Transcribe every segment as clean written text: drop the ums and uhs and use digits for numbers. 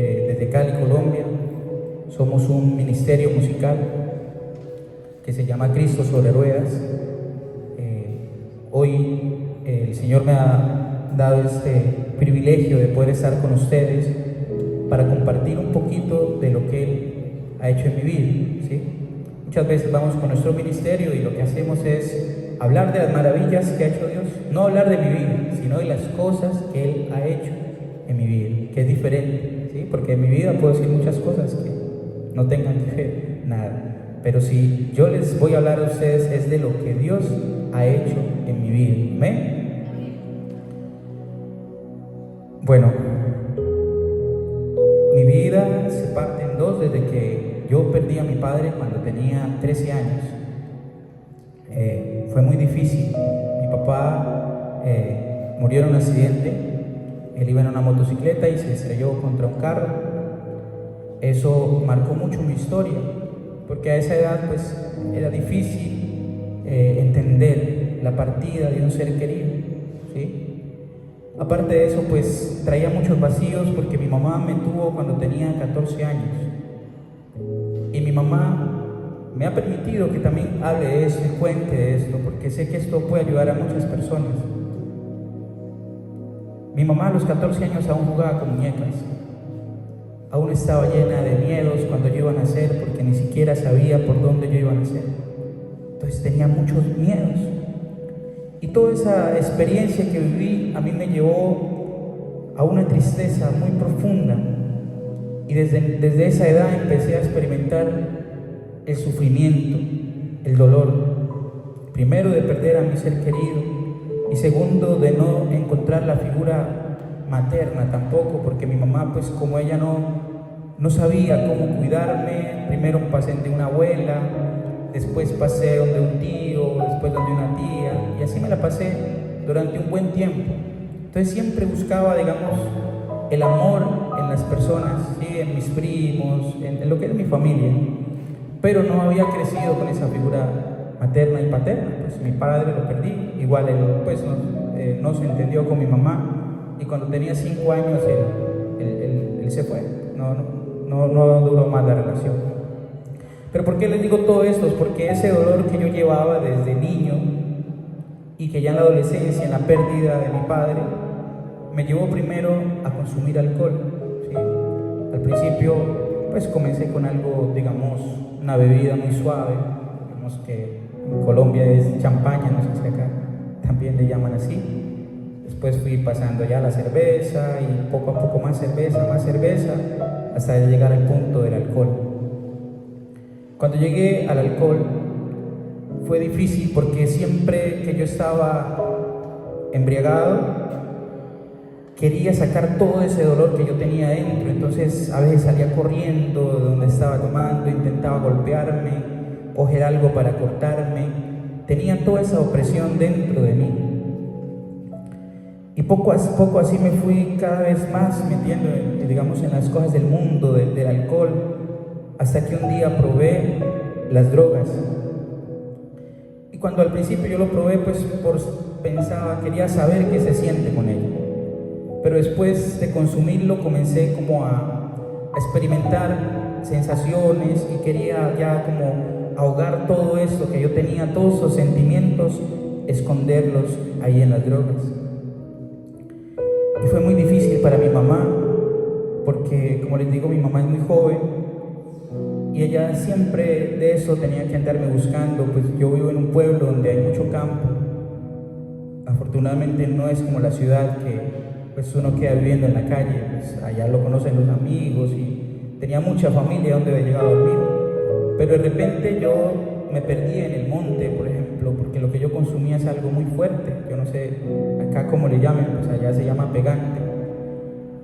desde Cali, Colombia. Somos un ministerio musical que se llama Cristo sobre Ruedas. Hoy el Señor me ha dado este privilegio de poder estar con ustedes para compartir un poquito de lo que Él ha hecho en mi vida, ¿sí? Muchas veces vamos con nuestro ministerio y lo que hacemos es hablar de las maravillas que ha hecho Dios, no hablar de mi vida, sino de las cosas que Él ha hecho en mi vida, que es diferente, ¿sí? Porque en mi vida puedo decir muchas cosas que no tengan que ver nada, pero si yo les voy a hablar a ustedes es de lo que Dios ha hecho en mi vida. ¿Amén? Bueno, mi vida se parte en dos desde que yo perdí a mi padre cuando tenía 13 años. Fue muy difícil. Mi papá murió en un accidente. Él iba en una motocicleta y se estrelló contra un carro. Eso marcó mucho mi historia, porque a esa edad pues era difícil entender la partida de un ser querido, ¿sí? Aparte de eso, pues traía muchos vacíos porque mi mamá me tuvo cuando tenía 14 años. Y mi mamá me ha permitido que también hable de esto y cuente de esto, porque sé que esto puede ayudar a muchas personas. Mi mamá a los 14 años aún jugaba con muñecas. Aún estaba llena de miedos cuando yo iba a nacer, porque ni siquiera sabía por dónde yo iba a nacer. Entonces tenía muchos miedos. Y toda esa experiencia que viví a mí me llevó a una tristeza muy profunda. Y desde esa edad empecé a experimentar el sufrimiento, el dolor. Primero de perder a mi ser querido y segundo de no encontrar la figura materna tampoco, porque mi mamá, pues como ella no sabía cómo cuidarme, primero pasé de una abuela, después pasé donde un tío, después donde una tía, y así me la pasé durante un buen tiempo. Entonces siempre buscaba, digamos, el amor en las personas, ¿sí? En mis primos, en lo que es mi familia, pero no había crecido con esa figura materna y paterna. Pues mi padre lo perdí, igual él pues no se entendió con mi mamá, y cuando tenía 5 años él se fue, no duró más la relación. Pero ¿por qué les digo todo esto? Es porque ese dolor que yo llevaba desde niño y que ya en la adolescencia, en la pérdida de mi padre, me llevó primero a consumir alcohol, ¿sí? Al principio pues comencé con algo, digamos, una bebida muy suave, digamos que en Colombia es champaña, no sé si acá también le llaman así. Después fui pasando ya a la cerveza y poco a poco más cerveza, hasta llegar al punto del alcohol. Cuando llegué al alcohol fue difícil porque siempre que yo estaba embriagado quería sacar todo ese dolor que yo tenía dentro. Entonces a veces salía corriendo de donde estaba tomando, intentaba golpearme, coger algo para cortarme. Tenía toda esa opresión dentro de mí. Y poco a poco así me fui cada vez más metiendo, digamos, en las cosas del mundo, del alcohol, hasta que un día probé las drogas. Y cuando al principio yo lo probé, pues quería saber qué se siente con ello. Pero después de consumirlo comencé como a experimentar sensaciones y quería ya como ahogar todo eso que yo tenía, todos esos sentimientos, esconderlos ahí en las drogas. Y fue muy difícil para mi mamá, porque como les digo, mi mamá es muy joven y ella siempre de eso tenía que andarme buscando. Pues yo vivo en un pueblo donde hay mucho campo. Afortunadamente no es como la ciudad que pues uno queda viviendo en la calle, pues allá lo conocen los amigos y tenía mucha familia donde había llegado a dormir. Pero de repente yo me perdí en el monte, por ejemplo, porque lo que yo consumía es algo muy fuerte. Yo no sé acá cómo le llamen, pues allá se llama pegante.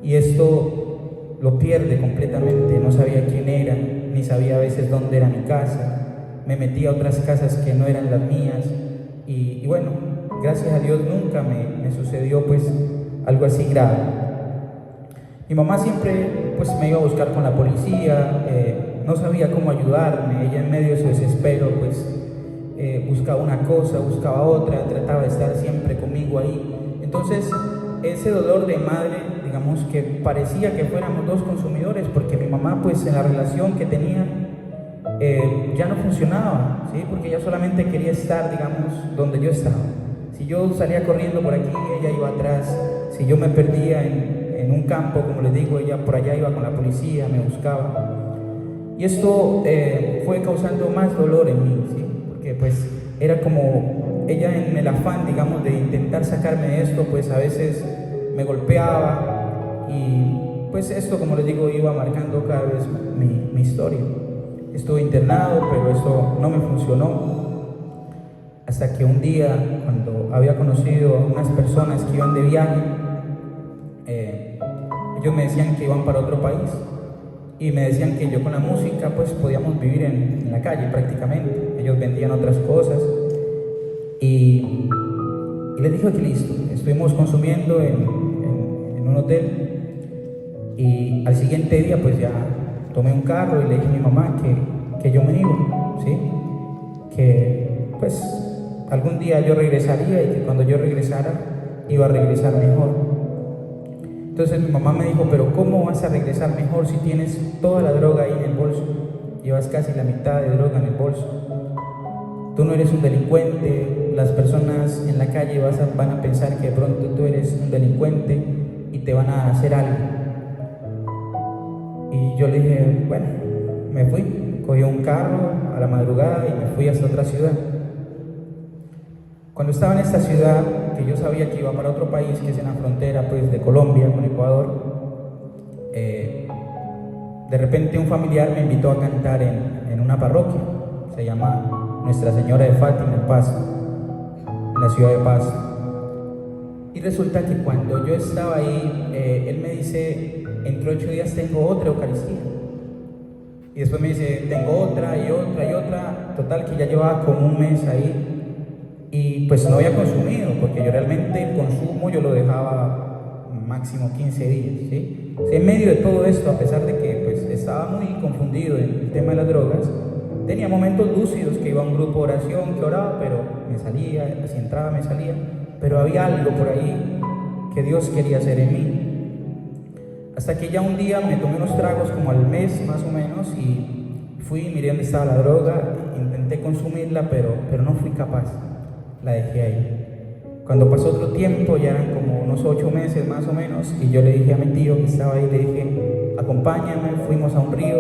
Y esto lo pierde completamente. No sabía quién era, ni sabía a veces dónde era mi casa. Me metí a otras casas que no eran las mías. Y bueno, gracias a Dios nunca me sucedió pues algo así grave. Mi mamá siempre pues me iba a buscar con la policía, no sabía cómo ayudarme. Ella en medio de su desespero pues buscaba una cosa, buscaba otra, trataba de estar siempre conmigo ahí. Entonces ese dolor de madre, digamos que parecía que fuéramos dos consumidores, porque mi mamá pues en la relación que tenía ya no funcionaba, ¿sí? Porque ella solamente quería estar, digamos, donde yo estaba. Si yo salía corriendo por aquí, ella iba atrás. Si yo me perdía en un campo, como les digo, ella por allá iba con la policía, me buscaba. Y esto fue causando más dolor en mí, ¿sí? Porque pues era como ella en el afán, digamos, de intentar sacarme de esto, pues a veces me golpeaba y pues esto, como les digo, iba marcando cada vez mi historia. Estuve internado, pero eso no me funcionó. Hasta que un día, cuando había conocido a unas personas que iban de viaje, ellos me decían que iban para otro país y me decían que yo con la música pues podíamos vivir en la calle prácticamente. Ellos vendían otras cosas y les dije que listo. Estuvimos consumiendo en un hotel y al siguiente día pues ya tomé un carro y le dije a mi mamá que yo me iba, ¿sí? Que pues algún día yo regresaría y que cuando yo regresara iba a regresar mejor. Entonces mi mamá me dijo, pero ¿cómo vas a regresar mejor si tienes toda la droga ahí en el bolso? Llevas casi la mitad de droga en el bolso. Tú no eres un delincuente, las personas en la calle van a pensar que de pronto tú eres un delincuente y te van a hacer algo. Y yo le dije, bueno, me fui, cogí un carro a la madrugada y me fui hasta otra ciudad. Cuando estaba en esta ciudad, que yo sabía que iba para otro país, que es en la frontera pues, de Colombia con Ecuador, de repente un familiar me invitó a cantar en una parroquia, se llama Nuestra Señora de Fátima en Pasto, en la ciudad de Pasto. Y resulta que cuando yo estaba ahí, él me dice, entre 8 días tengo otra Eucaristía. Y después me dice, tengo otra y otra y otra, total que ya llevaba como un mes ahí. Y pues no había consumido, porque yo realmente el consumo yo lo dejaba máximo 15 días, ¿sí? O sea, en medio de todo esto, a pesar de que pues estaba muy confundido en el tema de las drogas, tenía momentos lúcidos que iba a un grupo de oración, que oraba, pero me salía, si entraba me salía, pero había algo por ahí que Dios quería hacer en mí. Hasta que ya un día me tomé unos tragos como al mes más o menos y fui, miré dónde estaba la droga, intenté consumirla, pero no fui capaz. La dejé ahí. Cuando pasó otro tiempo, ya eran como unos 8 meses más o menos, y yo le dije a mi tío que estaba ahí, le dije, acompáñame, fuimos a un río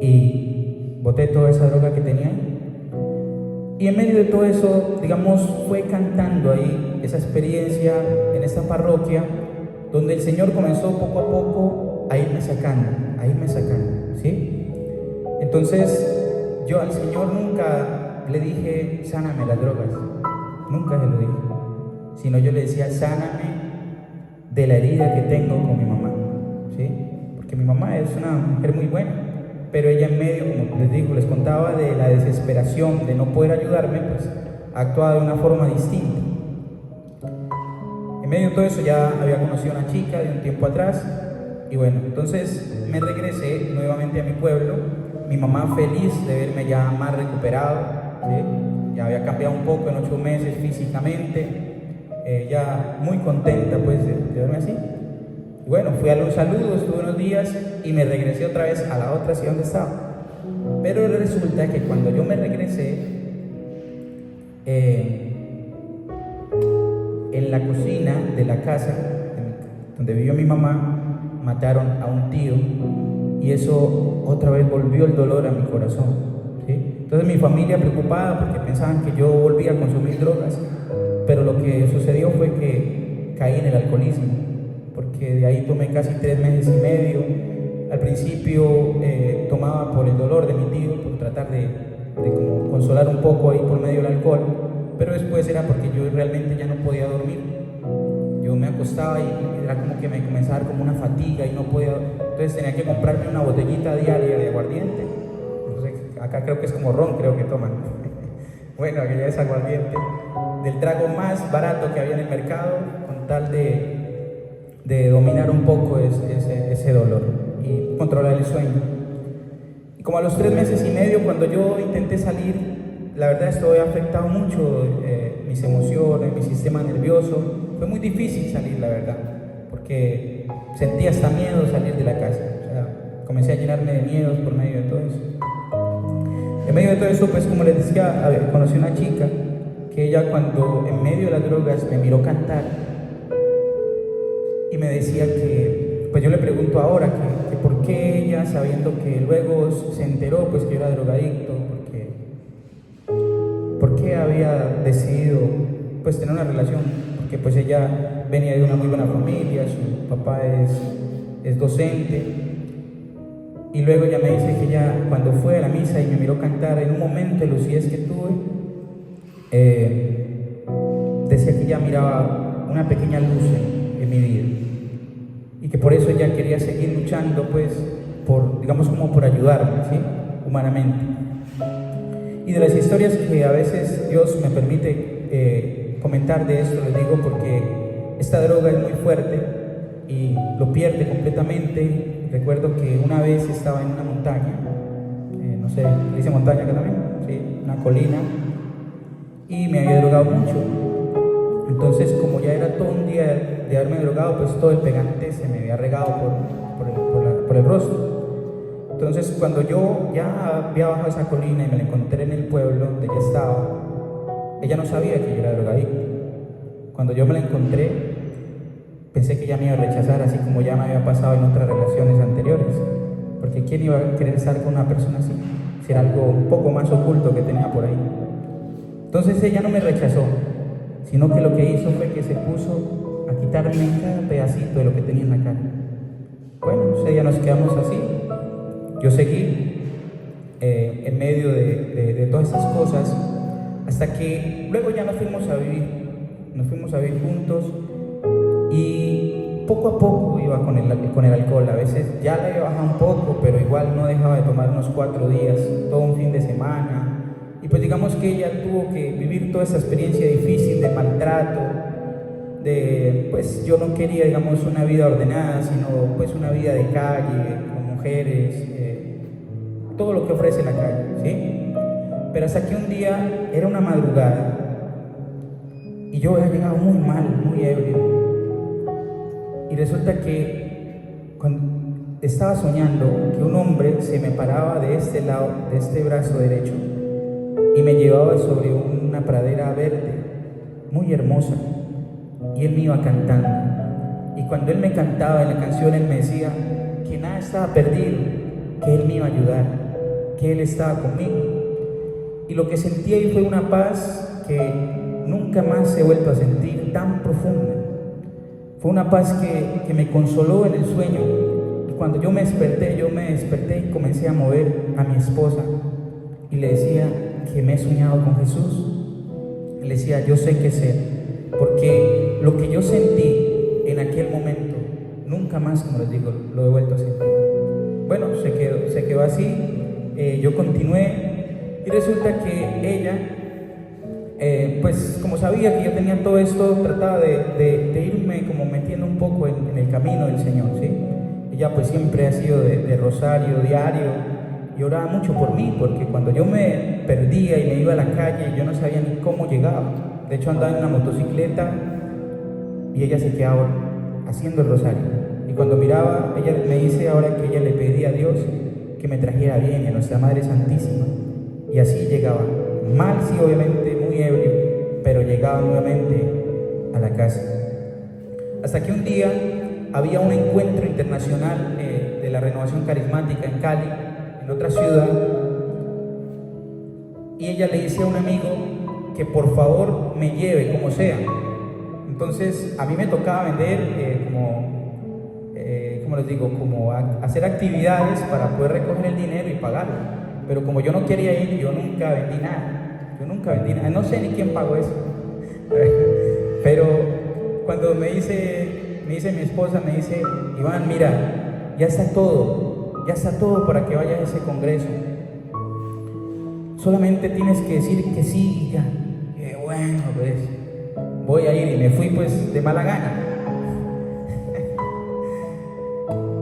y boté toda esa droga que tenía ahí. Y en medio de todo eso, digamos, fue cantando ahí esa experiencia en esta parroquia, donde el Señor comenzó poco a poco a irme sacando, ¿sí? Entonces, yo al Señor nunca le dije, sáname las drogas. Nunca se lo dije, sino yo le decía, sáname de la herida que tengo con mi mamá, ¿sí? Porque mi mamá es una mujer muy buena, pero ella en medio, como les digo, les contaba de la desesperación de no poder ayudarme, pues actuaba de una forma distinta. En medio de todo eso ya había conocido a una chica de un tiempo atrás, y bueno, entonces me regresé nuevamente a mi pueblo, mi mamá feliz de verme ya más recuperado, ¿sí? Ya había cambiado un poco en 8 meses físicamente, ya muy contenta pues de verme así. Y bueno, fui a un saludo, estuve unos días y me regresé otra vez a la otra ciudad donde estaba. Pero resulta que cuando yo me regresé, en la cocina de la casa donde vivió mi mamá, mataron a un tío y eso otra vez volvió el dolor a mi corazón. ¿Sí? Entonces mi familia preocupada porque pensaban que yo volvía a consumir drogas, pero lo que sucedió fue que caí en el alcoholismo, porque de ahí tomé casi 3 meses y medio. Al principio tomaba por el dolor de mi tío, por tratar de como consolar un poco ahí por medio del alcohol, pero después era porque yo realmente ya no podía dormir. Yo me acostaba y era como que me comenzaba a dar como una fatiga y no podía, entonces tenía que comprarme una botellita diaria de aguardiente. Acá creo que es como ron, creo que toman. Bueno, aquella es aguardiente, del trago más barato que había en el mercado, con tal de dominar un poco ese dolor y controlar el sueño. Y como a los 3 meses y medio, cuando yo intenté salir, la verdad esto había afectado mucho mis emociones, mi sistema nervioso. Fue muy difícil salir, la verdad, porque sentía hasta miedo salir de la casa. O sea, comencé a llenarme de miedos por medio de todo eso. En medio de todo eso, pues como les decía, conocí una chica que ella, cuando en medio de las drogas me miró cantar y me decía que, pues yo le pregunto ahora que por qué ella, sabiendo que luego se enteró pues que yo era drogadicto, por qué había decidido pues tener una relación, porque pues ella venía de una muy buena familia, su papá es docente, y luego ella me dice que ella, cuando fue a la misa y me miró cantar, en un momento de lucidez que tuve, decía que ella miraba una pequeña luz en mi vida, y que por eso ella quería seguir luchando, pues, digamos como por ayudarme, ¿sí? Humanamente. Y de las historias que a veces Dios me permite comentar de esto, les digo porque esta droga es muy fuerte y lo pierde completamente. Recuerdo que una vez estaba en una montaña, no sé, ¿le dice montaña acá también? Sí, una colina, y me había drogado mucho. Entonces, como ya era todo un día de haberme drogado, pues todo el pegante se me había regado por el rostro. Entonces, cuando yo ya había bajado esa colina y me la encontré en el pueblo donde ella estaba, ella no sabía que yo era drogadicto. Cuando yo me la encontré, pensé que ella me iba a rechazar, así como ya me había pasado en otras relaciones anteriores. Porque ¿quién iba a querer estar con una persona así? Si era algo un poco más oculto que tenía por ahí. Entonces ella no me rechazó, sino que lo que hizo fue que se puso a quitarme cada pedacito de lo que tenía en la cara. Bueno, o sea, ya nos quedamos así. Yo seguí en medio de todas esas cosas, hasta que luego ya nos fuimos a vivir juntos, y poco a poco iba con el alcohol. A veces ya le había bajado un poco, pero igual no dejaba de tomar unos 4 días, todo un fin de semana. Y pues digamos que ella tuvo que vivir toda esa experiencia difícil de maltrato, pues yo no quería, digamos, una vida ordenada, sino pues una vida de calle, con mujeres, todo lo que ofrece la calle, ¿sí? Pero hasta que un día, era una madrugada, y yo había llegado muy mal, muy ebrio, y resulta que cuando estaba soñando que un hombre se me paraba de este lado, de este brazo derecho, y me llevaba sobre una pradera verde, muy hermosa, y él me iba cantando. Y cuando él me cantaba en la canción, él me decía que nada estaba perdido, que él me iba a ayudar, que él estaba conmigo. Y lo que sentí ahí fue una paz que nunca más he vuelto a sentir tan profunda. Fue una paz que me consoló en el sueño. Y cuando yo me desperté y comencé a mover a mi esposa y le decía que me he soñado con Jesús. Le decía, yo sé que es Él, porque lo que yo sentí en aquel momento, nunca más, como les digo, lo he vuelto a sentir. Bueno, se quedó así. Yo continué, y resulta que ella, pues como sabía que yo tenía todo esto, trataba de irme como metiendo un poco en el camino del Señor, ¿sí? Ella pues siempre ha sido de rosario diario, y oraba mucho por mí, porque cuando yo me perdía y me iba a la calle, yo no sabía ni cómo llegaba. De hecho, andaba en una motocicleta y ella se quedaba haciendo el rosario. Y cuando miraba, ella me dice ahora que ella le pedía a Dios que me trajera bien, y a nuestra Madre Santísima. Y así llegaba. Mal, sí, obviamente, muy ebrio, pero llegaba nuevamente a la casa. Hasta que un día había un encuentro internacional de la Renovación Carismática en Cali, en otra ciudad, y ella le dice a un amigo que por favor me lleve como sea. Entonces a mí me tocaba vender ¿cómo les digo? Como hacer actividades para poder recoger el dinero y pagarlo. Pero como yo no quería ir, yo nunca vendí nada, no sé ni quién pagó eso. Pero cuando me dice mi esposa, me dice, Iván, mira, ya está todo para que vayas a ese congreso. Solamente tienes que decir que sí y ya. Bueno, pues voy a ir, y me fui pues de mala gana.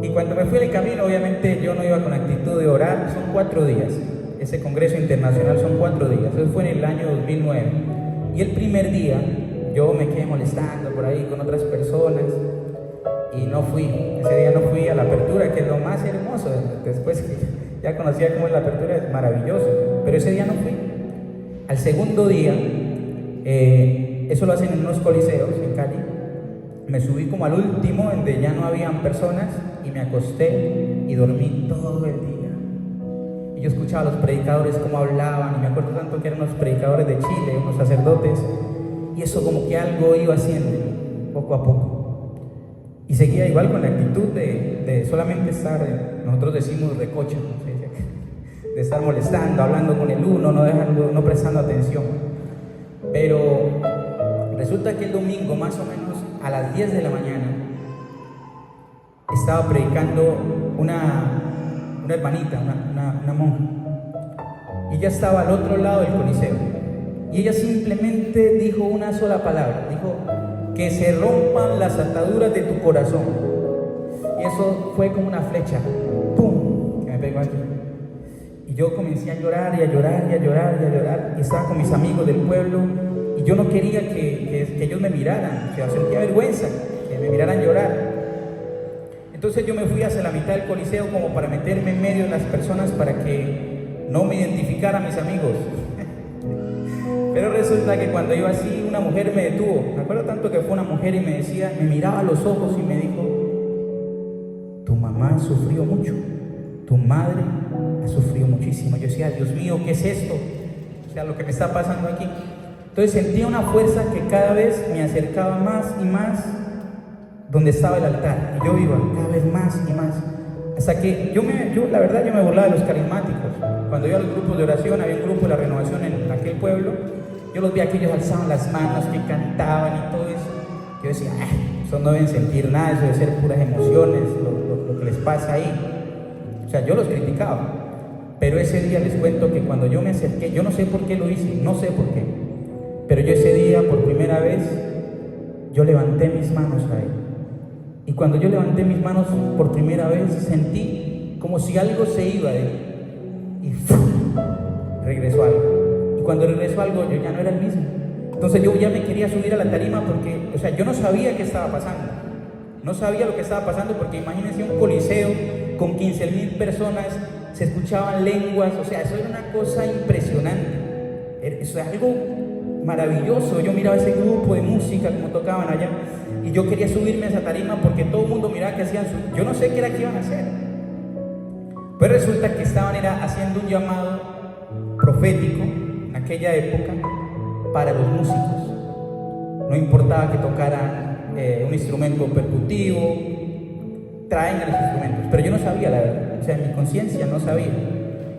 Y cuando me fui en el camino, obviamente yo no iba con actitud de orar. Son 4 días, ese congreso internacional son 4 días, eso fue en el año 2009. Y el primer día yo me quedé molestando por ahí con otras personas, y no fui. Ese día no fui a la apertura, que es lo más hermoso. Después que ya conocía cómo es la apertura, es maravilloso, pero ese día no fui. Al segundo día, eso lo hacen en unos coliseos en Cali. Me subí como al último, donde ya no habían personas, y me acosté y dormí todo el día. Y yo escuchaba a los predicadores cómo hablaban, y me acuerdo tanto que eran unos predicadores de Chile, unos sacerdotes, y eso como que algo iba haciendo poco a poco. Y seguía igual con la actitud de solamente estar, nosotros decimos recocha, de estar molestando, hablando con el uno, no prestando atención. Pero resulta que el domingo, más o menos a las 10 de la mañana, estaba predicando una hermanita, una monja, y ella estaba al otro lado del coliseo, y ella simplemente dijo una sola palabra, dijo: que se rompan las ataduras de tu corazón. Y eso fue como una flecha, ¡pum!, que me pegó aquí. Y yo comencé a llorar y a llorar y a llorar y a llorar, y estaba con mis amigos del pueblo, y yo no quería que ellos me miraran, o sea, sentía vergüenza que me miraran llorar. Entonces yo me fui hacia la mitad del coliseo como para meterme en medio de las personas para que no me identificaran mis amigos. Pero resulta que cuando iba así, una mujer me detuvo. Me acuerdo tanto que fue una mujer y me decía, me miraba a los ojos y me dijo: tu mamá sufrió mucho, tu madre ha sufrido muchísimo. Yo decía: Dios mío, ¿qué es esto? O sea, lo que me está pasando aquí. Entonces sentía una fuerza que cada vez me acercaba más y más donde estaba el altar, y yo iba cada vez más y más, hasta que yo la verdad yo me burlaba de los carismáticos. Cuando iba a los grupos de oración, había un grupo de la renovación en aquel pueblo, yo los veía que ellos alzaban las manos, que cantaban y todo eso. Yo decía: eso no deben sentir nada, eso debe ser puras emociones, lo que les pasa ahí. O sea, yo los criticaba. Pero ese día les cuento que cuando yo me acerqué, yo no sé por qué lo hice, no sé por qué, pero yo ese día, por primera vez, yo levanté mis manos a él. Y cuando yo levanté mis manos por primera vez, sentí como si algo se iba de él, y ¡fum!, regresó algo. Y cuando regresó algo, yo ya no era el mismo. Entonces yo ya me quería subir a la tarima porque, o sea, yo no sabía qué estaba pasando. No sabía lo que estaba pasando, porque imagínense un coliseo con 15,000 personas, se escuchaban lenguas, o sea, eso era una cosa impresionante. Eso es algo maravilloso. Yo miraba ese grupo de música como tocaban allá, y yo quería subirme a esa tarima porque todo el mundo miraba que hacían yo no sé qué era que iban a hacer. Pues resulta que estaban haciendo un llamado profético en aquella época para los músicos. No importaba que tocaran un instrumento percutivo, traen los instrumentos, pero yo no sabía, la verdad, o sea, en mi conciencia no sabía.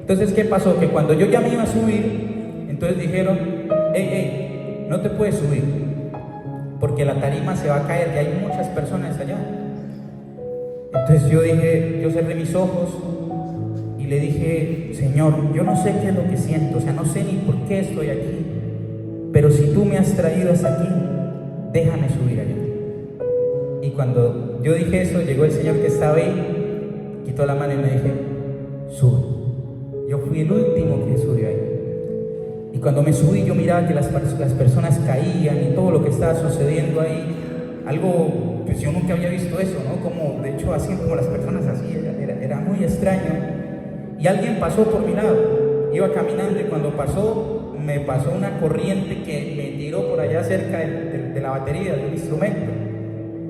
Entonces, ¿qué pasó? Que cuando yo ya me iba a subir, entonces dijeron: hey, no te puedes subir, porque la tarima se va a caer, y hay muchas personas allá. Entonces yo cerré mis ojos y le dije: Señor, yo no sé qué es lo que siento, o sea, no sé ni por qué estoy aquí, pero si tú me has traído hasta aquí, déjame subir allá. Y cuando yo dije eso, llegó el Señor que estaba ahí, quitó la mano y me dije: sube. Yo fui el último que subió ahí. Y cuando me subí, yo miraba que las personas caían y todo lo que estaba sucediendo ahí, algo, pues yo nunca había visto eso, ¿no? Como, de hecho, hacían como las personas así, era muy extraño. Y alguien pasó por mi lado, iba caminando, y cuando pasó, me pasó una corriente que me tiró por allá cerca de la batería del instrumento.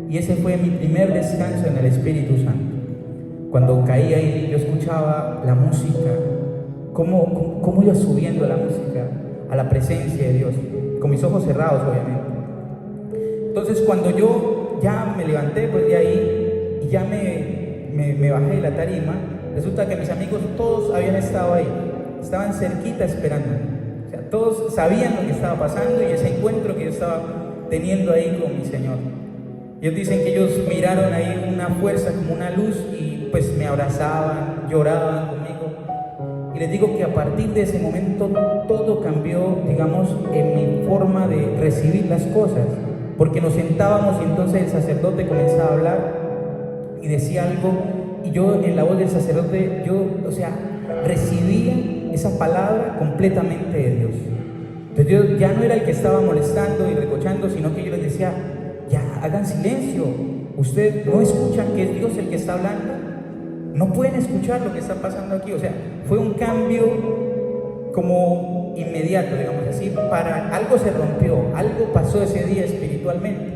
Y ese fue mi primer descanso en el Espíritu Santo. Cuando caí ahí, yo escuchaba la música, cómo iba subiendo la música a la presencia de Dios, con mis ojos cerrados, obviamente. Entonces, cuando yo ya me levanté pues de ahí y ya me bajé de la tarima, resulta que mis amigos todos habían estado ahí, estaban cerquita esperando. O sea, todos sabían lo que estaba pasando y ese encuentro que yo estaba teniendo ahí con mi Señor. Ellos dicen que ellos miraron ahí una fuerza, como una luz, y pues me abrazaban, lloraban conmigo. Y les digo que a partir de ese momento todo cambió, digamos, en mi forma de recibir las cosas. Porque nos sentábamos y entonces el sacerdote comenzaba a hablar y decía algo, y yo en la voz del sacerdote, o sea, recibía esa palabra completamente de Dios. Entonces yo ya no era el que estaba molestando y recochando, sino que yo les decía: ya, hagan silencio, ¿Ustedes no escuchan que es Dios el que está hablando? No pueden escuchar lo que está pasando aquí. O sea, fue un cambio como inmediato, digamos así. Algo se rompió, algo pasó ese día espiritualmente.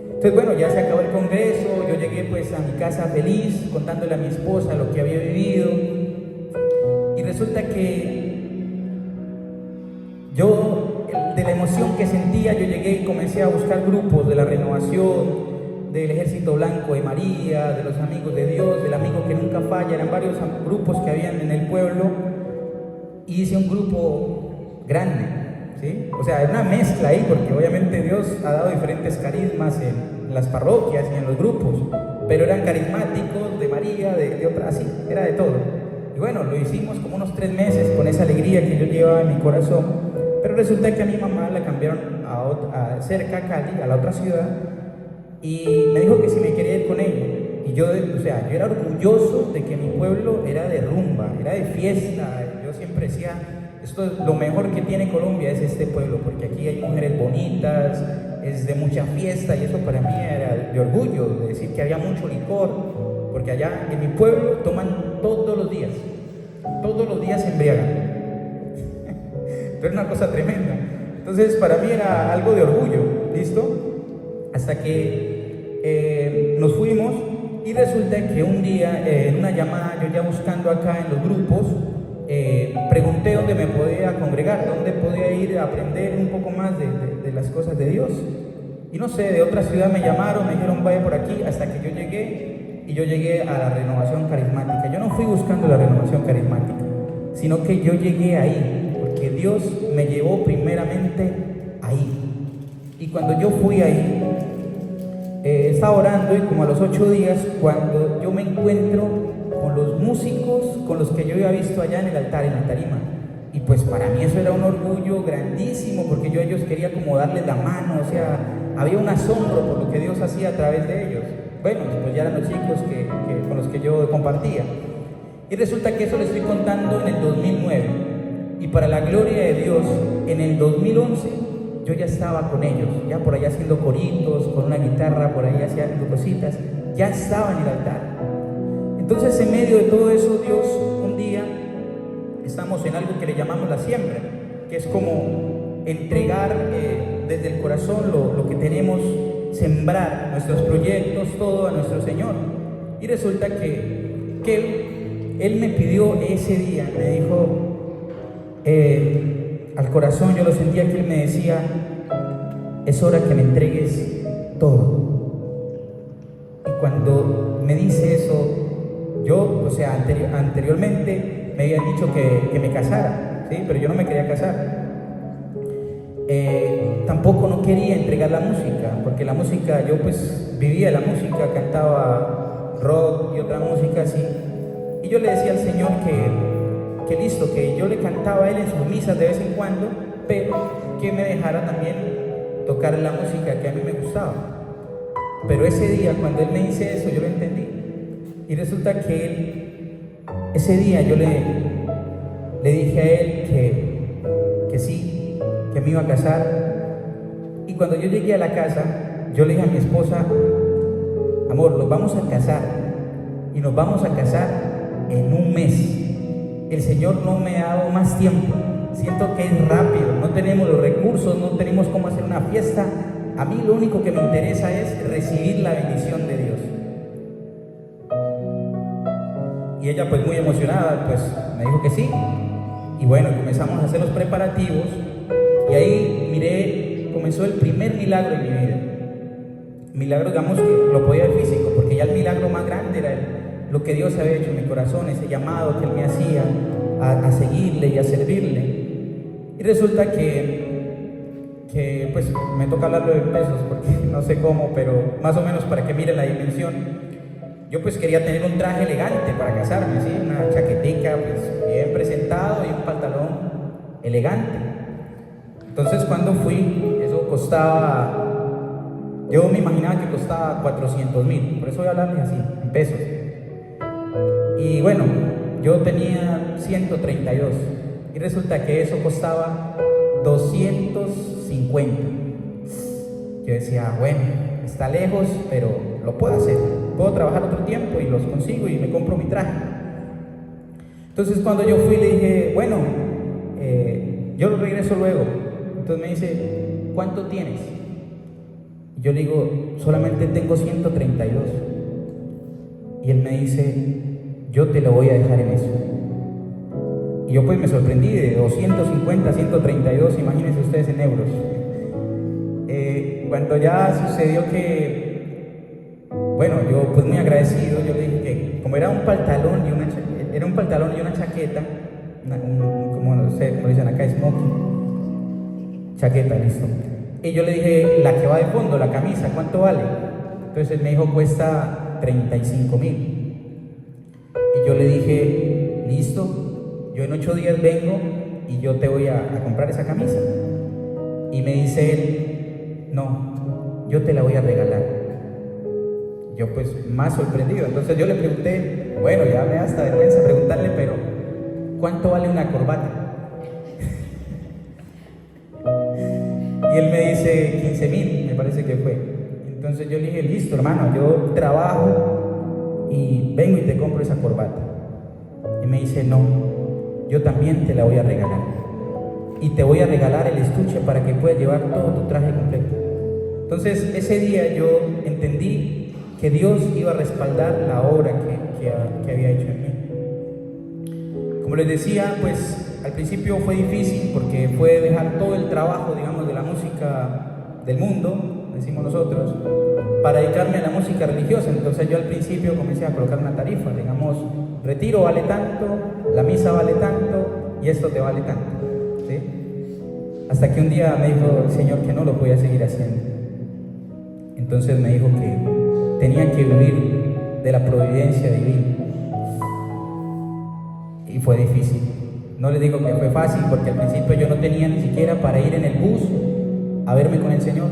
Entonces, bueno, ya se acabó el congreso, yo llegué pues a mi casa feliz, contándole a mi esposa lo que había vivido. Y resulta que yo, de la emoción que sentía, yo llegué y comencé a buscar grupos de la renovación, del Ejército Blanco de María, de los Amigos de Dios, del Amigo que Nunca Falla. Eran varios grupos que habían en el pueblo, y hice un grupo grande, ¿sí? O sea, era una mezcla ahí, porque obviamente Dios ha dado diferentes carismas en las parroquias y en los grupos, pero eran carismáticos de María, de otras, así, era de todo. Y bueno, lo hicimos como unos 3 meses con esa alegría que yo llevaba en mi corazón, pero resulta que a mi mamá la cambiaron cerca a Cali, a la otra ciudad, y me dijo que si me quería ir con ella. Y yo, o sea, yo era orgulloso de que mi pueblo era de rumba, era de fiesta. Yo siempre decía, esto es lo mejor que tiene Colombia, es este pueblo, porque aquí hay mujeres bonitas, es de mucha fiesta, y eso para mí era de orgullo, de decir que había mucho licor, porque allá en mi pueblo toman todos los días se embriagan. Pero es una cosa tremenda. Entonces para mí era algo de orgullo, ¿listo? Hasta que nos fuimos, y resulta que un día en una llamada, yo ya buscando acá en los grupos, pregunté dónde me podía congregar, dónde podía ir a aprender un poco más de las cosas de Dios. Y no sé, de otra ciudad me llamaron, me dijeron vaya por aquí, hasta que yo llegué, y yo llegué a la renovación carismática. Yo no fui buscando la renovación carismática, sino que yo llegué ahí, porque Dios me llevó primeramente ahí. Y cuando yo fui ahí, estaba orando, y como a los 8 días, cuando yo me encuentro con los músicos con los que yo había visto allá en el altar, en la tarima, y pues para mí eso era un orgullo grandísimo, porque yo a ellos quería como darles la mano, o sea, había un asombro por lo que Dios hacía a través de ellos. Bueno, pues ya eran los chicos con los que yo compartía. Y resulta que eso le estoy contando en el 2009, y para la gloria de Dios, en el 2011 yo ya estaba con ellos, ya por allá haciendo coritos, con una guitarra, por ahí haciendo cositas, ya estaba en el altar. Entonces, en medio de todo eso, Dios, un día, estamos en algo que le llamamos la siembra, que es como entregar desde el corazón lo que tenemos, sembrar nuestros proyectos, todo a nuestro Señor. Y resulta que Él me pidió ese día, me dijo, al corazón, yo lo sentía que Él me decía, es hora que me entregues todo. Y cuando me dice eso, yo, o sea, anteriormente me habían dicho que me casara, ¿sí? Pero yo no me quería casar. Tampoco no quería entregar la música, porque la música, yo pues vivía la música, cantaba rock y otra música así. Y yo le decía al Señor que listo, que yo le cantaba a Él en sus misas de vez en cuando, pero que me dejara también tocar la música que a mí me gustaba. Pero ese día, cuando Él me dice eso, yo lo entendí. Y resulta que ese día yo le dije a Él que sí, que me iba a casar. Y cuando yo llegué a la casa, yo le dije a mi esposa, amor, nos vamos a casar, y nos vamos a casar en un mes. El Señor no me ha dado más tiempo, siento que es rápido, no tenemos los recursos, no tenemos cómo hacer una fiesta. A mí lo único que me interesa es recibir la bendición de Dios. Y ella, pues muy emocionada, pues me dijo que sí. Y bueno, comenzamos a hacer los preparativos, y ahí comenzó el primer milagro en mi vida. Milagro, digamos, que lo podía ver físico, porque ya el milagro más grande era lo que Dios había hecho en mi corazón, ese llamado que Él me hacía a seguirle y a servirle. Y resulta que pues me toca hablarlo de pesos, porque no sé cómo, pero más o menos para que miren la dimensión. Yo pues quería tener un traje elegante para casarme, ¿sí? Una chaquetica pues bien presentado y un pantalón elegante. Entonces cuando fui, eso costaba, yo me imaginaba que costaba 400,000, por eso voy a hablarles así, en pesos. Y bueno, yo tenía 132, y resulta que eso costaba 250. Yo decía, bueno, está lejos, pero lo puedo hacer, puedo trabajar otro tiempo y los consigo y me compro mi traje. Entonces cuando yo fui le dije, bueno, yo regreso luego. Entonces me dice, ¿cuánto tienes? Yo le digo, solamente tengo 132. Y él me dice, yo te lo voy a dejar en eso. Y yo pues me sorprendí, de 250 a 132, imagínense ustedes en euros. Cuando ya sucedió que, bueno, yo pues muy agradecido, yo le dije que como era un pantalón y una chaqueta, como no sé, como dicen acá, smoking, chaqueta, listo. Y yo le dije, la que va de fondo, la camisa, ¿cuánto vale? Entonces él me dijo, cuesta 35,000. Y yo le dije, listo, yo en 8 días vengo y yo te voy a comprar esa camisa. Y me dice él, no, yo te la voy a regalar. Yo pues más sorprendido. Entonces yo le pregunté, bueno, ya me da hasta vergüenza preguntarle, pero ¿cuánto vale una corbata? Y él me dice 15,000, me parece que fue. Entonces yo le dije, listo hermano, yo trabajo y vengo y te compro esa corbata. Y me dice, no, yo también te la voy a regalar. Y te voy a regalar el estuche para que puedas llevar todo tu traje completo. Entonces ese día yo entendí que Dios iba a respaldar la obra que había hecho en mí. Como les decía, pues al principio fue difícil porque fue dejar todo el trabajo, digamos, de la música del mundo, decimos nosotros, para dedicarme a la música religiosa. Entonces yo al principio comencé a colocar una tarifa, digamos, retiro vale tanto, la misa vale tanto y esto te vale tanto, ¿sí? Hasta que un día me dijo el Señor que no lo podía seguir haciendo. Entonces me dijo que tenía que vivir de la providencia divina. Y fue difícil. No les digo que fue fácil porque al principio yo no tenía ni siquiera para ir en el bus a verme con el Señor.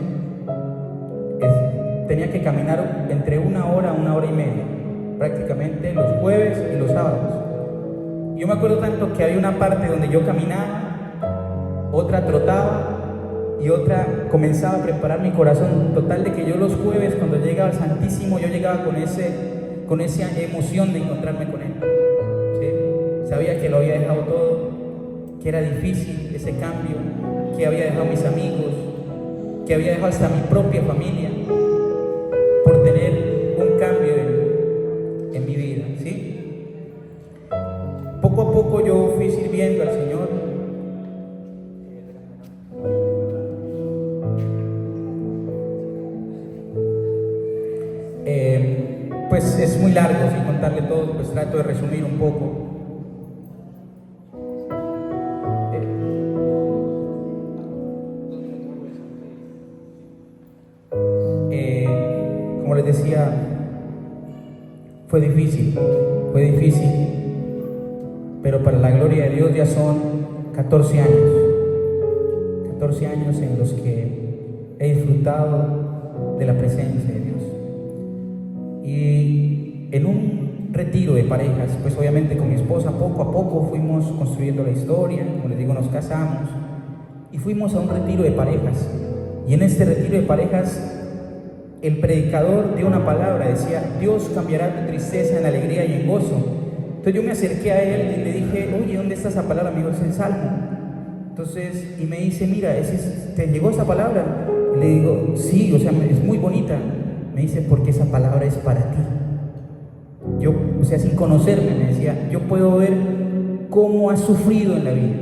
Tenía que caminar entre 1 hora a 1 hora y media, prácticamente los jueves y los sábados. Yo me acuerdo tanto que había una parte donde yo caminaba, otra trotaba y otra comenzaba a preparar mi corazón. Total de que yo los jueves cuando llegaba al Santísimo yo llegaba con esa emoción de encontrarme con Él. ¿Sí? Sabía que lo había dejado todo, que era difícil ese cambio, que había dejado mis amigos, que había dejado hasta mi propia familia por tener un cambio en mi vida, ¿sí? Poco a poco yo fui sirviendo al Señor. Pues es muy largo, sin contarle todo, pues trato de resumir un poco. Como les decía, fue difícil, pero para la gloria de Dios ya son 14 años en los que he disfrutado de la presencia de Dios. Y en un retiro de parejas, pues obviamente con mi esposa poco a poco fuimos construyendo la historia, como les digo, nos casamos y fuimos a un retiro de parejas. Y en este retiro de parejas el predicador dio una palabra, decía, Dios cambiará tu tristeza en alegría y en gozo. Entonces yo me acerqué a él y le dije, oye, ¿dónde está esa palabra? Me dijo, es en Salmo. Entonces, y me dice, mira, ¿te llegó esa palabra? Y le digo, sí, o sea, es muy bonita. Me dice, porque esa palabra es para ti. Yo, o sea, sin conocerme, me decía, yo puedo ver cómo has sufrido en la vida.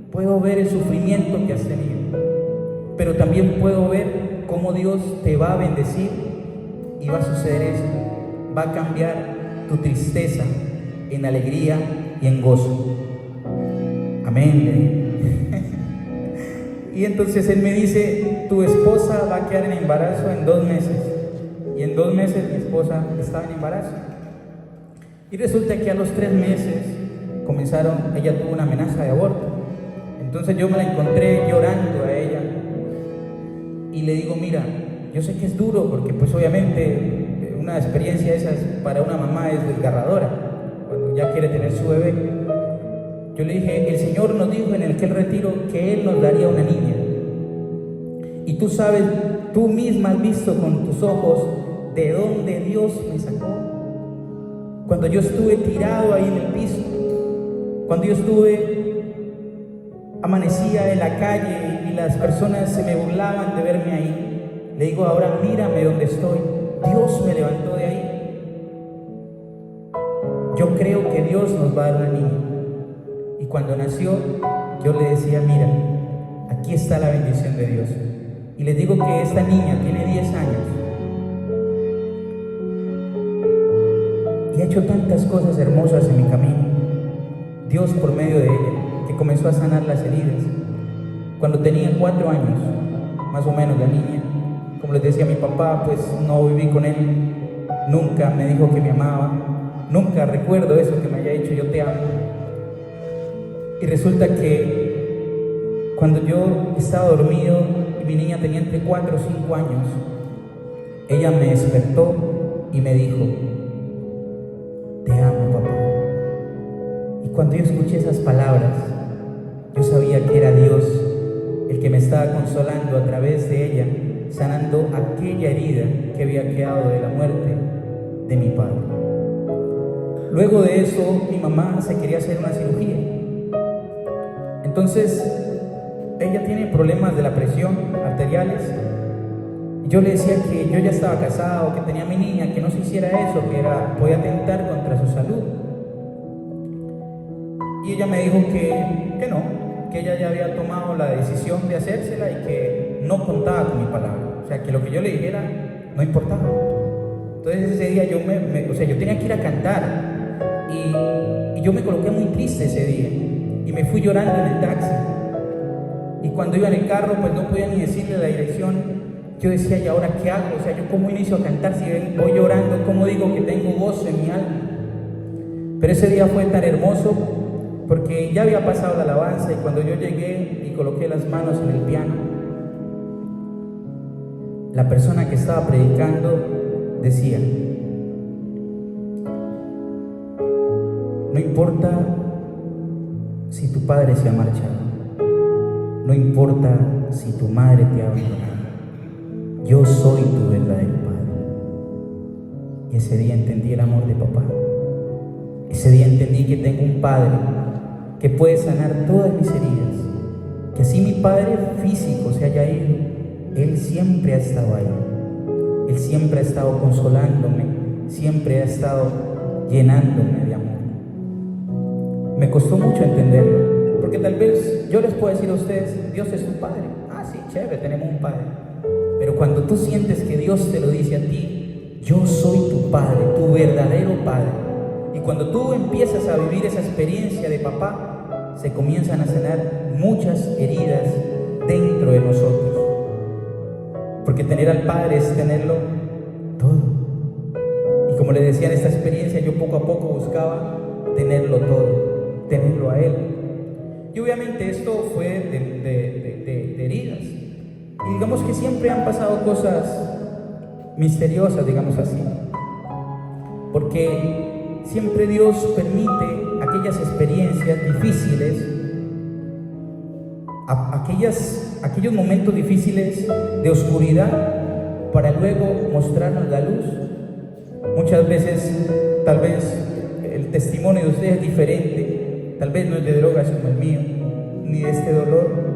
Puedo ver el sufrimiento que has tenido. Pero también puedo ver cómo Dios te va a bendecir y va a suceder esto. Va a cambiar tu tristeza en alegría y en gozo. Amén. Y entonces él me dice, tu esposa va a quedar en embarazo en 2 meses. Y en 2 meses mi esposa estaba en embarazo. Y resulta que a los 3 meses ella tuvo una amenaza de aborto. Entonces yo me la encontré llorando a ella. Y le digo, mira, yo sé que es duro porque pues obviamente una experiencia esas para una mamá es desgarradora, cuando ya quiere tener su bebé. Yo le dije, el Señor nos dijo en aquel retiro que Él nos daría una niña. Y tú sabes, tú misma has visto con tus ojos de dónde Dios me sacó. Cuando yo estuve tirado ahí en el piso, cuando yo amanecía en la calle y las personas se me burlaban de verme ahí, le digo, ahora mírame donde estoy. Dios me levantó de ahí. Yo creo que Dios nos va a dar una niña. Y cuando nació, yo le decía, mira, aquí está la bendición de Dios. Y les digo que esta niña tiene 10 años y ha hecho tantas cosas hermosas en mi camino. Dios por medio de ella, que comenzó a sanar las heridas. Cuando tenía 4 años, más o menos la niña, como les decía mi papá, pues no viví con él, nunca me dijo que me amaba, nunca recuerdo eso que me haya dicho, yo te amo. Y resulta que cuando yo estaba dormido y mi niña tenía entre 4 o 5 años, ella me despertó y me dijo, te amo, papá. Y cuando yo escuché esas palabras, yo sabía que era Dios el que me estaba consolando a través de ella, sanando aquella herida que había quedado de la muerte de mi padre. Luego de eso, mi mamá se quería hacer una cirugía. Entonces, ella tiene problemas de la presión arteriales. Yo le decía que yo ya estaba casado, que tenía mi niña, que no se hiciera eso, que podía atentar contra su salud. Y ella me dijo que no, que ella ya había tomado la decisión de hacérsela y que no contaba con mi palabra. O sea, que lo que yo le dijera no importaba. Entonces ese día yo tenía que ir a cantar y yo me coloqué muy triste ese día y me fui llorando en el taxi. Y cuando iba en el carro, pues no podía ni decirle la dirección. Yo decía, ¿y ahora qué hago? O sea, ¿yo cómo inicio a cantar si voy llorando? ¿Cómo digo que tengo gozo en mi alma? Pero ese día fue tan hermoso porque ya había pasado la alabanza y cuando yo llegué y coloqué las manos en el piano, la persona que estaba predicando decía, no importa si tu padre se ha marchado, no importa si tu madre te ha abandonado, yo soy tu verdadero padre. Y ese día entendí el amor de papá. Ese día entendí que tengo un padre que puede sanar todas mis heridas. Que así mi padre físico se haya ido, él siempre ha estado ahí. Él siempre ha estado consolándome, siempre ha estado llenándome de amor. Me costó mucho entenderlo, porque tal vez yo les puedo decir a ustedes, Dios es tu padre. Ah, sí, chévere, tenemos un padre. Pero cuando tú sientes que Dios te lo dice a ti, yo soy tu padre, tu verdadero padre. Y cuando tú empiezas a vivir esa experiencia de papá, se comienzan a sanar muchas heridas dentro de nosotros. Porque tener al Padre es tenerlo todo. Y como les decía en esta experiencia, yo poco a poco buscaba tenerlo todo, tenerlo a Él. Y obviamente esto fue de heridas. Y digamos que siempre han pasado cosas misteriosas, digamos así. Porque siempre Dios permite aquellas experiencias difíciles, aquellos momentos difíciles de oscuridad para luego mostrarnos la luz. Muchas veces, tal vez, el testimonio de ustedes es diferente. Tal vez no es de drogas como el mío, ni de este dolor.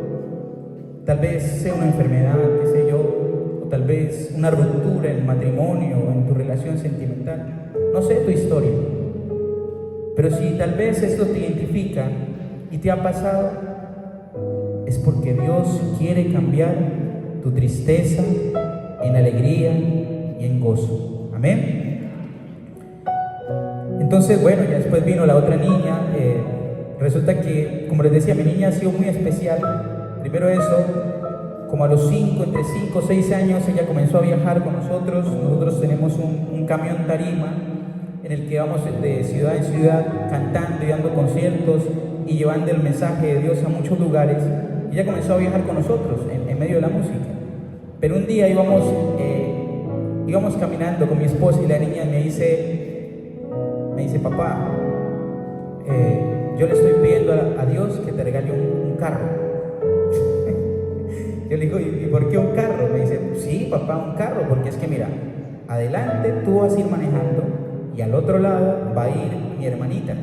Tal vez sea una enfermedad, qué sé yo, o tal vez una ruptura en el matrimonio o en tu relación sentimental. No sé tu historia, pero si tal vez esto te identifica y te ha pasado, es porque Dios quiere cambiar tu tristeza en alegría y en gozo. Amén. Entonces, bueno, ya después vino la otra niña. Resulta que, como les decía, mi niña ha sido muy especial. Primero eso, como a los entre 5 o 6 años, ella comenzó a viajar con nosotros. Nosotros tenemos un camión tarima en el que vamos de ciudad en ciudad cantando y dando conciertos y llevando el mensaje de Dios a muchos lugares. Ella comenzó a viajar con nosotros en medio de la música. Pero un día íbamos caminando con mi esposa y la niña me dice, papá, yo le estoy pidiendo a Dios que te regale un carro. Yo le digo, ¿y por qué un carro? Me dice, sí, papá, un carro, porque es que mira, adelante tú vas a ir manejando y al otro lado va a ir mi hermanita.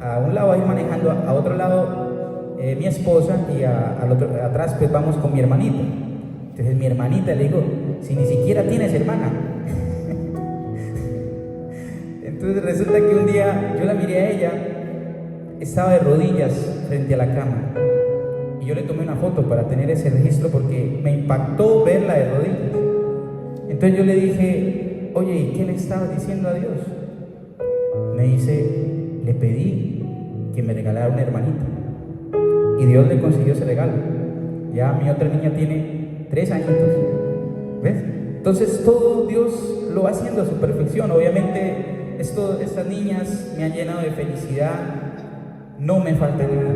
A un lado va a ir manejando, a otro lado mi esposa y al otro, atrás pues vamos con mi hermanita. Entonces mi hermanita le digo, si ni siquiera tienes hermana. Entonces resulta que un día yo la miré a ella, estaba de rodillas frente a la cama y yo le tomé una foto para tener ese registro porque me impactó verla de rodillas. Entonces yo le dije, oye, ¿y qué le estabas diciendo a Dios? Me dice, le pedí que me regalara una hermanita y Dios le consiguió ese regalo. Ya mi otra niña tiene 3 añitos, ¿ves? Entonces todo Dios lo va haciendo a su perfección. Obviamente estas niñas me han llenado de felicidad, no me falta nada.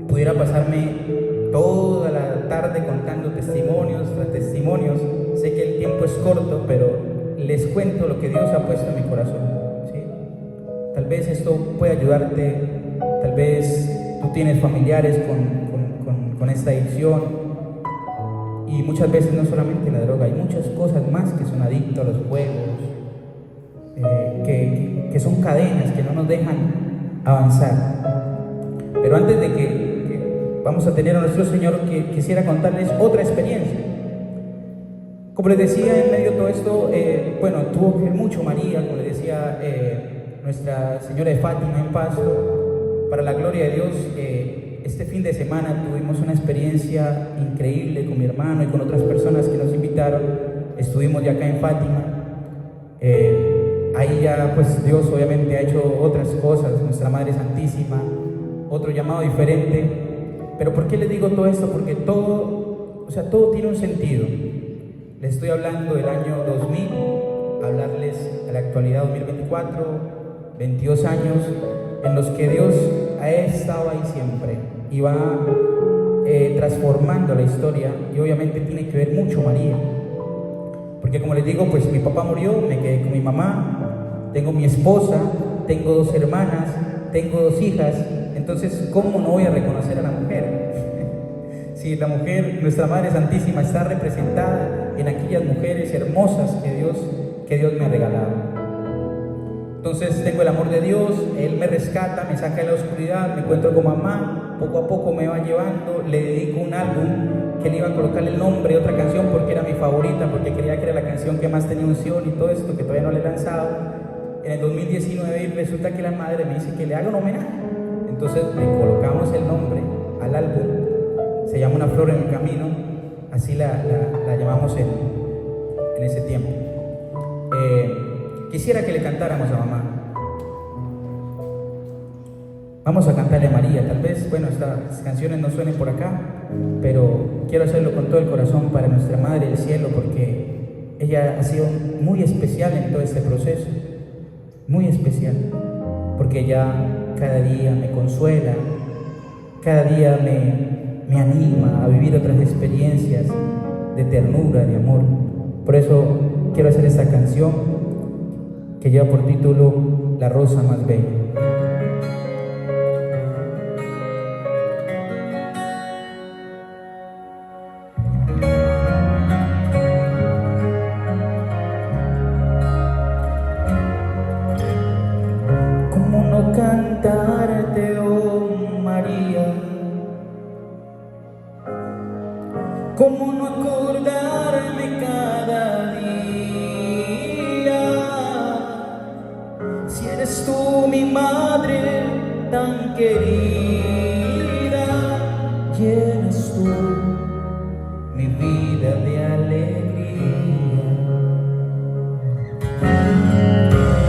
Pudiera pasarme toda la tarde contando testimonios tras testimonios. Sé que el tiempo es corto, pero les cuento lo que Dios ha puesto en mi corazón, ¿sí? Tal vez esto puede ayudarte, tal vez tú tienes familiares con esta adicción y muchas veces no solamente la droga, hay muchas cosas más que son adictos a los juegos, que son cadenas que no nos dejan avanzar. Pero antes de que vamos a tener a nuestro Señor, quisiera contarles otra experiencia. Como les decía, en medio de todo esto, tuvo que ver mucho María, como les decía, Nuestra Señora de Fátima en Pasto. Para la gloria de Dios, este fin de semana tuvimos una experiencia increíble con mi hermano y con otras personas que nos invitaron. Estuvimos ya acá en Fátima. Ahí ya pues Dios obviamente ha hecho otras cosas, nuestra Madre Santísima, otro llamado diferente. Pero ¿por qué les digo todo esto? Porque todo tiene un sentido. Les estoy hablando del año 2000, hablarles a la actualidad 2024, 22 años en los que Dios ha estado ahí siempre y va transformando la historia, y obviamente tiene que ver mucho María. Porque como les digo, pues mi papá murió, me quedé con mi mamá, tengo mi esposa, tengo 2 hermanas, tengo 2 hijas. Entonces, ¿cómo no voy a reconocer a la mujer? Si la mujer, nuestra Madre Santísima, está representada en aquellas mujeres hermosas que Dios me ha regalado. Entonces tengo el amor de Dios, Él me rescata, me saca de la oscuridad, me encuentro con mamá, poco a poco me va llevando, le dedico un álbum que le iba a colocar el nombre de otra canción porque era mi favorita, porque creía que era la canción que más tenía unción y todo esto, que todavía no le he lanzado. En el 2019 resulta que la madre me dice que le haga un homenaje. Entonces le colocamos el nombre al álbum, se llama Una flor en el camino, así la llamamos en ese tiempo. Quisiera que le cantáramos a mamá. Vamos a cantarle a María. Tal vez, estas canciones no suenen por acá, pero quiero hacerlo con todo el corazón para nuestra Madre del Cielo, porque ella ha sido muy especial en todo este proceso, muy especial, porque ella cada día me consuela, cada día me anima a vivir otras experiencias de ternura, de amor. Por eso quiero hacer esta canción que lleva por título La rosa más bella. ¿Cómo no cantarte, oh María? ¿Cómo no acordarme cada día? Si eres tú mi madre tan querida, llenas tú mi vida de alegría.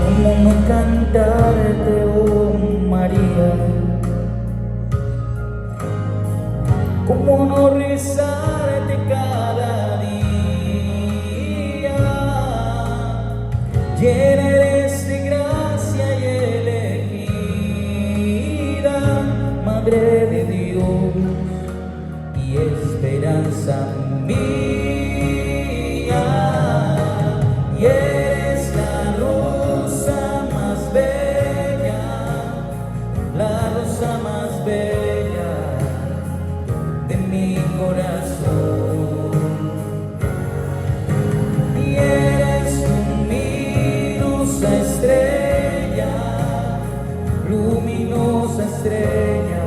¿Cómo no cantarte, oh María? ¿Cómo no rezarte cada día? Llena eres de gracia y elegida, Madre de Dios y esperanza mía. Y eres la rosa más bella, la rosa más bella de mi corazón. Y luminosa estrella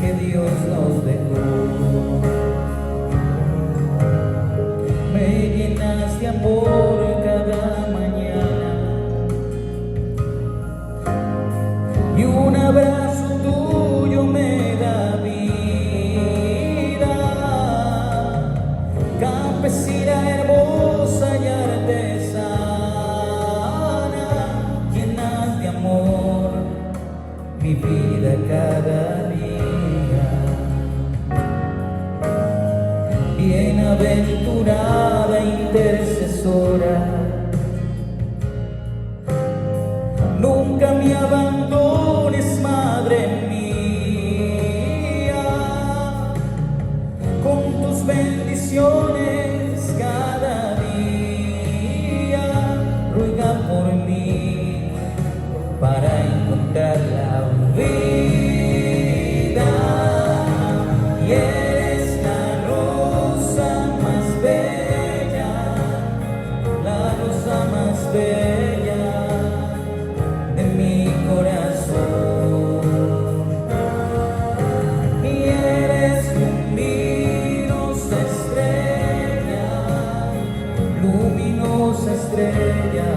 que Dios nos dejó. Me llenas de amor cada mañana y un abrazo tuyo me da vida. Campesina hermosa y artesana, llenas de amor mi vida cada día. Bienaventurada intercesora, nunca me abandones, Madre mía. Con tus bendiciones cada día, ruega por mí para encontrar la vida. Y eres la rosa más bella, la rosa más bella de mi corazón. Y eres luminosa estrella, luminosa estrella